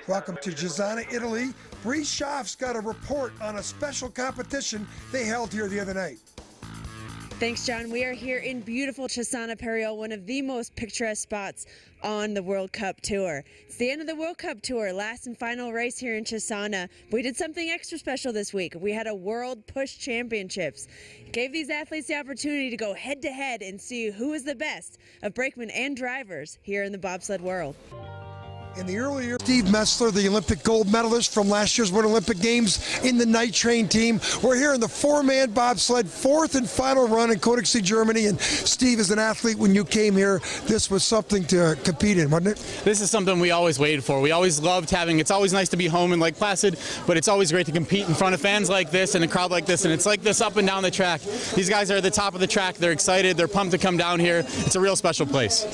Welcome to Cesena, Italy. Bree Schaaf's got a report on a special competition they held here the other night. Thanks, John. We are here in beautiful Cesena, Periol, one of the most picturesque spots on the World Cup Tour. It's the end of the World Cup Tour, last and final race here in Cesena. We did something extra special this week. We had a World Push Championships. Gave these athletes the opportunity to go head-to-head and see who is the best of brakemen and drivers here in the bobsled world. In the early years, Steve Messler, the Olympic gold medalist from last year's Winter Olympic Games in the night train team. We're here in the four-man bobsled, fourth and final run in Königssee, Germany. And Steve, as an athlete, when you came here, this was something to compete in, wasn't it? This is something we always waited for. We always loved having, it's always nice to be home in Lake Placid, but it's always great to compete in front of fans like this and a crowd like this. And it's like this up and down the track. These guys are at the top of the track. They're excited. They're pumped to come down here. It's a real special place.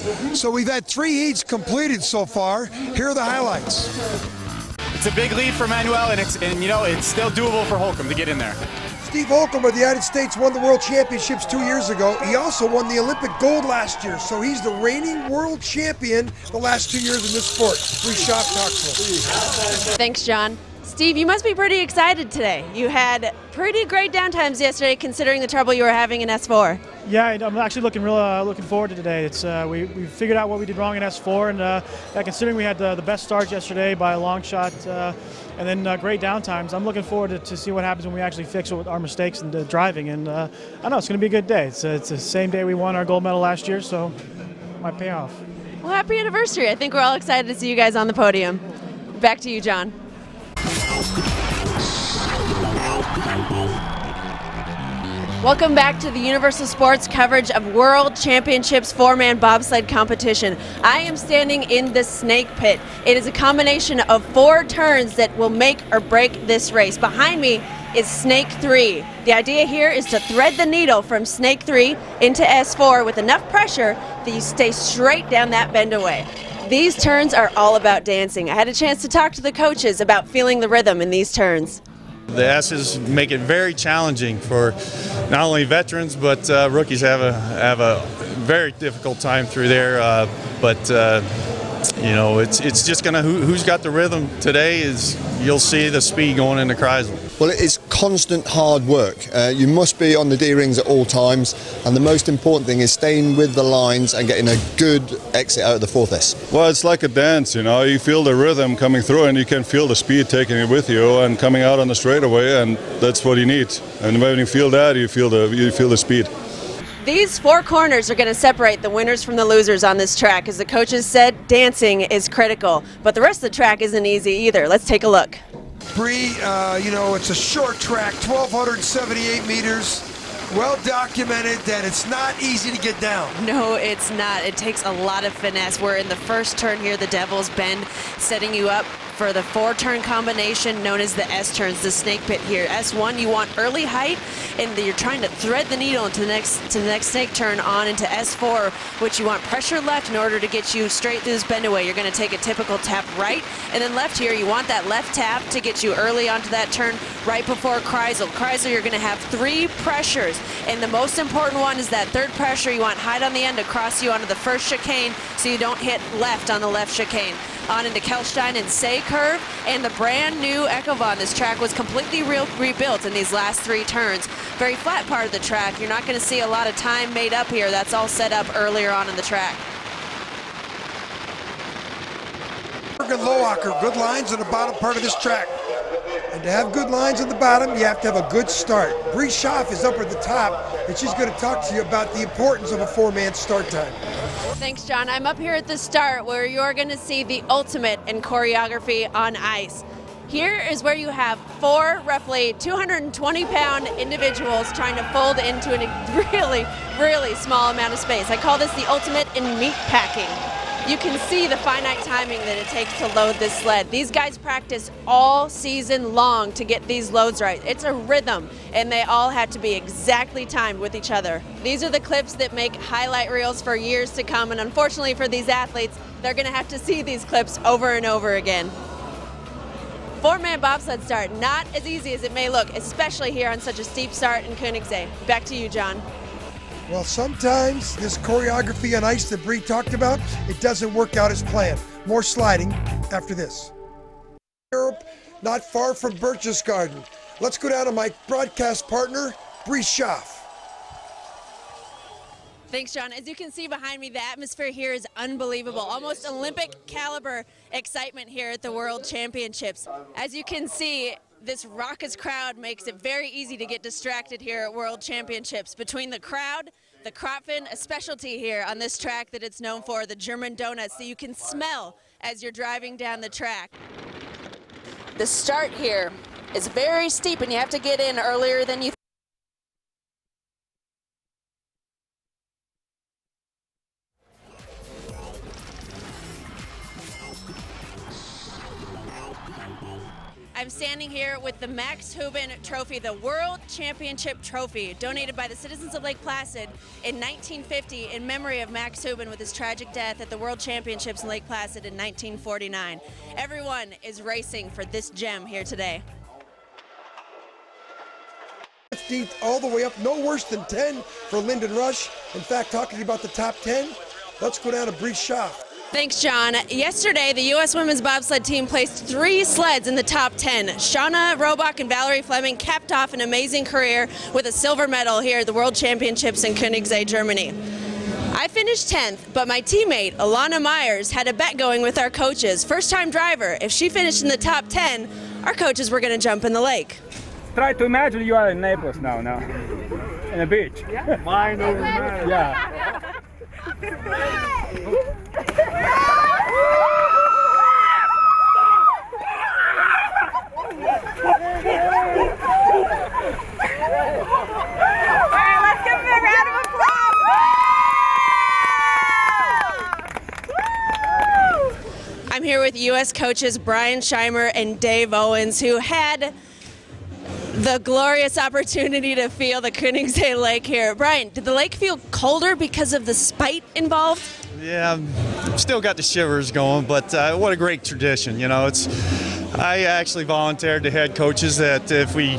So we've had 3 heats completed so far. Here are the highlights. It's a big lead for Manuel, and it's still doable for Holcomb to get in there. Steve Holcomb of the United States won the World Championships 2 years ago. He also won the Olympic gold last year, so he's the reigning world champion the last 2 years in this sport. Bree Schaaf talks to him. Thanks, John. Steve, you must be pretty excited today. You had pretty great downtimes yesterday, considering the trouble you were having in S4. Yeah, I'm actually looking forward to today. It's we figured out what we did wrong in S4, and considering we had the best start yesterday by a long shot, and then great downtimes, I'm looking forward to see what happens when we actually fix our mistakes in the driving. And I know it's going to be a good day. It's the same day we won our gold medal last year, so it might pay off. Well, happy anniversary. I think we're all excited to see you guys on the podium. Back to you, John. Welcome back to the Universal Sports coverage of World Championships four-man bobsled competition. I am standing in the snake pit. It is a combination of 4 turns that will make or break this race. Behind me is Snake 3. The idea here is to thread the needle from Snake 3 into S4 with enough pressure that you stay straight down that bend away. These turns are all about dancing. I had a chance to talk to the coaches about feeling the rhythm in these turns. The S's make it very challenging for not only veterans, but rookies have a very difficult time through there. You know, it's just gonna who's got the rhythm today is you'll see the speed going into Kreisel. Well, it is constant hard work. You must be on the D-rings at all times, and the most important thing is staying with the lines and getting a good exit out of the 4th S. Well, it's like a dance, you know. You feel the rhythm coming through, and you can feel the speed taking it with you and coming out on the straightaway, and that's what you need. And when you feel that, you feel the speed. These 4 corners are going to separate the winners from the losers on this track. As the coaches said, dancing is critical, but the rest of the track isn't easy either. Let's take a look. Bree, you know, it's a short track, 1,278 meters. Well documented that it's not easy to get down. No, it's not. It takes a lot of finesse. We're in the first turn here, the Devil's Bend, setting you up for the 4-turn combination known as the S turns, the snake pit here. S1, you want early height, and you're trying to thread the needle into the next snake turn on into S4, which you want pressure left in order to get you straight through this bend away. You're going to take a typical tap right, and then left here, you want that left tap to get you early onto that turn right before Kreisel. Kreisel, you're going to have 3 pressures, and the most important one is that 3rd pressure. You want height on the end to cross you onto the 1st chicane so you don't hit left on the left chicane. On into Kelstein and Say curve, and the brand new Ecovon. This track was completely rebuilt in these last 3 turns. Very flat part of the track. You're not going to see a lot of time made up here. That's all set up earlier on in the track. Lowacker, good lines in the bottom part of this track. And to have good lines in the bottom, you have to have a good start. Bree Schaaf is up at the top, and she's going to talk to you about the importance of a 4-man start time. Thanks, John. I'm up here at the start where you're going to see the ultimate in choreography on ice. Here is where you have 4 roughly 220-pound individuals trying to fold into a really, really small amount of space. I call this the ultimate in meat packing. You can see the finite timing that it takes to load this sled. These guys practice all season long to get these loads right. It's a rhythm, and they all have to be exactly timed with each other. These are the clips that make highlight reels for years to come, and unfortunately for these athletes, they're going to have to see these clips over and over again. 4-man bobsled start, not as easy as it may look, especially here on such a steep start in Königssee. Back to you, John. Well, sometimes this choreography on ice that Bree talked about, it doesn't work out as planned. More sliding after this. Europe, not far from Berchtesgaden. Let's go down to my broadcast partner, Bree Schaaf. Thanks, John. As you can see behind me, the atmosphere here is unbelievable. Almost Olympic caliber excitement here at the World Championships. As you can see, this raucous crowd makes it very easy to get distracted here at World Championships. Between the crowd, the Kropfen, a specialty here on this track that it's known for, the German donuts that you can smell as you're driving down the track. The start here is very steep and you have to get in earlier than you think. I'm standing here with the Max Hubin Trophy, the World Championship Trophy, donated by the citizens of Lake Placid in 1950 in memory of Max Hubin with his tragic death at the World Championships in Lake Placid in 1949. Everyone is racing for this gem here today. 15th all the way up, no worse than 10 for Lyndon Rush. In fact, talking about the top 10, let's go down to Bree Schaaf. Thanks, John. Yesterday, the U.S. women's bobsled team placed 3 sleds in the top 10. Shauna Robach and Valerie Fleming capped off an amazing career with a silver medal here at the World Championships in Königssee, Germany. I finished 10th, but my teammate, Alana Myers, had a bet going with our coaches. First-time driver, if she finished in the top 10, our coaches were going to jump in the lake. Try to imagine you are in Naples now, in a beach. Yeah. Mind over matter. Yeah. Let's give him a round of applause. I'm here with U.S. coaches Brian Scheimer and Dave Owens, who had the glorious opportunity to feel the Königssee Lake here. Brian, did the lake feel colder because of the spite involved? Yeah, still got the shivers going, but what a great tradition. You know, I actually volunteered to head coaches that if we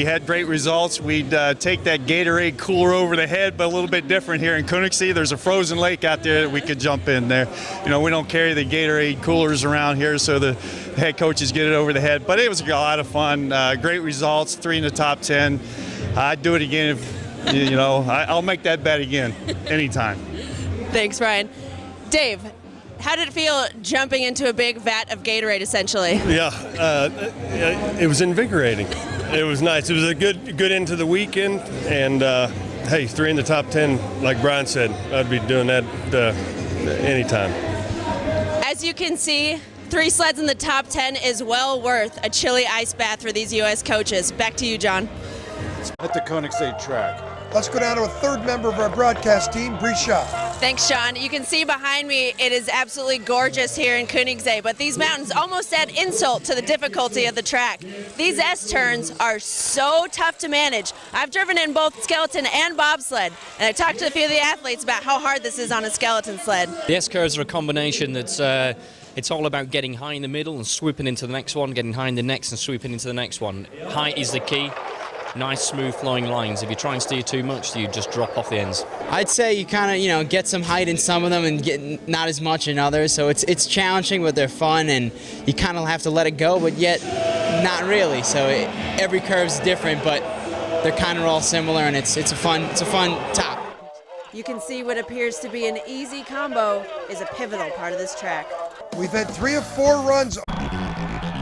had great results, we'd take that Gatorade cooler over the head, but a little bit different here in Königssee. There's a frozen lake out there that we could jump in there. You know, we don't carry the Gatorade coolers around here, so the head coaches get it over the head. But it was a lot of fun. Great results, 3 in the top 10. I'd do it again if, you know, I'll make that bet again anytime. Thanks, Brian. Dave, how did it feel jumping into a big vat of Gatorade, essentially? Yeah, it was invigorating. It was nice. It was a good end to the weekend, and hey, 3 in the top 10, like Brian said, I'd be doing that anytime. As you can see, 3 sleds in the top 10 is well worth a chilly ice bath for these U.S. coaches. Back to you, John. At the Königssee track. Let's go down to a third member of our broadcast team, Bree Schaaf. Thanks, Sean. You can see behind me, it is absolutely gorgeous here in Königssee, but these mountains almost add insult to the difficulty of the track. These S-turns are so tough to manage. I've driven in both skeleton and bobsled, and I talked to a few of the athletes about how hard this is on a skeleton sled. The S-curves are a combination that's it's all about getting high in the middle and swooping into the next one, getting high in the next and swooping into the next one. Height is the key. Nice, smooth flowing lines. If you try and steer too much, you just drop off the ends. I'd say you kind of, get some height in some of them and get not as much in others. So it's challenging, but they're fun, and you kind of have to let it go, but yet not really. So every curve's different, but they're kind of all similar, and it's a fun top. You can see what appears to be an easy combo is a pivotal part of this track. We've had 3 of 4 runs.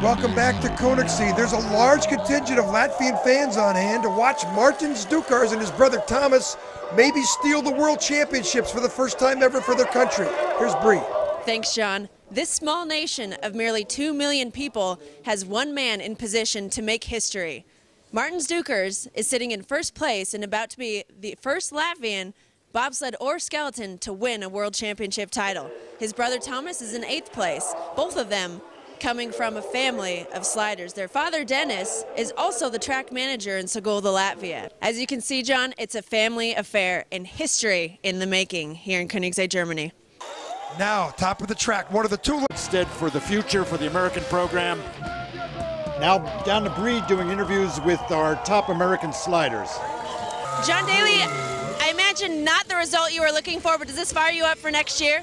Welcome back to Königssee. There's a large contingent of Latvian fans on hand to watch Martins Dukars and his brother Thomas maybe steal the World Championships for the first time ever for their country. Here's Bree. Thanks, John. This small nation of merely 2 million people has one man in position to make history. Martins Dukars is sitting in first place and about to be the first Latvian, bobsled or skeleton, to win a World Championship title. His brother Thomas is in 8th place. Both of them coming from a family of sliders. Their father, Dennis, is also the track manager in Sigulda, Latvia. As you can see, John, it's a family affair and history in the making here in Königssee, Germany. Now, top of the track, one of the 2. Instead for the future, for the American program. Now down to Bree doing interviews with our top American sliders. John Daly, I imagine not the result you were looking for, but does this fire you up for next year?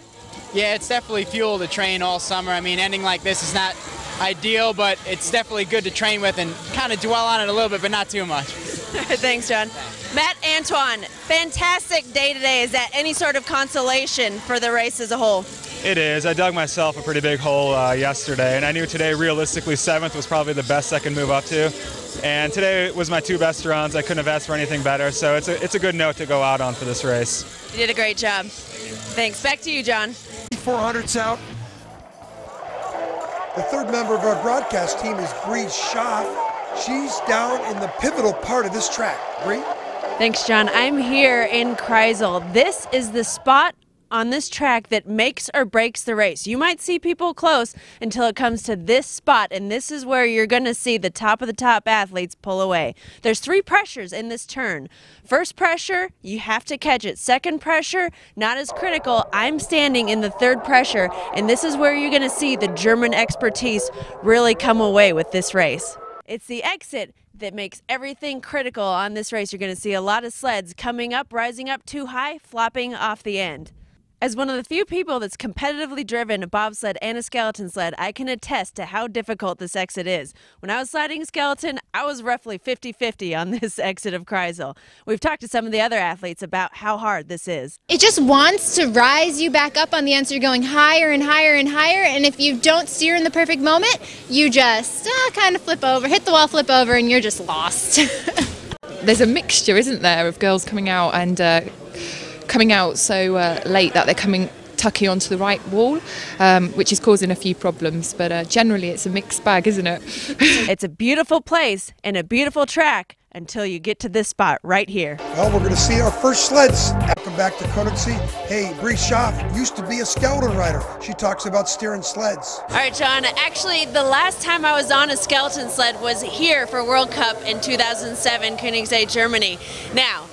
Yeah, it's definitely fuel to train all summer. I mean, ending like this is not ideal, but it's definitely good to train with and kind of dwell on it a little bit, but not too much. Thanks, John. Matt, Antoine, fantastic day today. Is that any sort of consolation for the race as a whole? It is. I dug myself a pretty big hole yesterday, and I knew today realistically 7th was probably the best I could move up to. And today was my 2 best runs. I couldn't have asked for anything better, so it's a good note to go out on for this race. You did a great job. Thanks. Back to you, John. 400's out. The third member of our broadcast team is Bree Schaaf. She's down in the pivotal part of this track. Bree? Thanks, John. I'm here in Kreisel. This is the spot on this track that makes or breaks the race. You might see people close until it comes to this spot, and this is where you're going to see the top of the top athletes pull away. There's 3 pressures in this turn. First pressure, you have to catch it. Second pressure, not as critical. I'm standing in the 3rd pressure, and this is where you're going to see the German expertise really come away with this race. It's the exit that makes everything critical on this race. You're going to see a lot of sleds coming up, rising up too high, flopping off the end. As one of the few people that's competitively driven a bobsled and a skeleton sled, I can attest to how difficult this exit is. When I was sliding skeleton, I was roughly 50-50 on this exit of Kreisel. We've talked to some of the other athletes about how hard this is. It just wants to rise you back up on the end, so you're going higher and higher and higher, and if you don't steer in the perfect moment, you just kind of flip over, hit the wall, flip over, and you're just lost. There's a mixture, isn't there, of girls coming out and coming out so late that they're coming tucky onto the right wall, which is causing a few problems, but generally it's a mixed bag, isn't it? It's a beautiful place and a beautiful track until you get to this spot right here. Well, we're going to see our first sleds. Welcome back to Koenigsee. Hey, Bree Schaaf used to be a skeleton rider. She talks about steering sleds. All right, John, actually the last time I was on a skeleton sled was here for World Cup in 2007, Koenigsee, Germany. Now,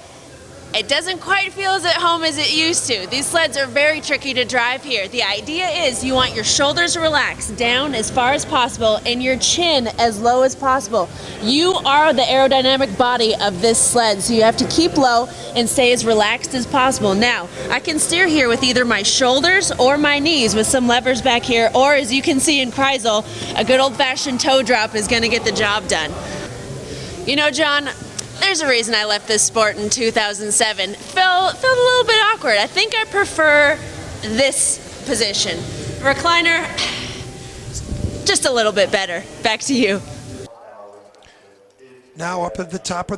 it doesn't quite feel as at home as it used to. These sleds are very tricky to drive here. The idea is you want your shoulders relaxed down as far as possible and your chin as low as possible. You are the aerodynamic body of this sled, so you have to keep low and stay as relaxed as possible. Now, I can steer here with either my shoulders or my knees with some levers back here, or as you can see in Kreisel, a good old-fashioned toe drop is going to get the job done. You know, John, there's a reason I left this sport in 2007. Felt a little bit awkward. I think I prefer this position. Recliner, just a little bit better. Back to you. Now up at the top of the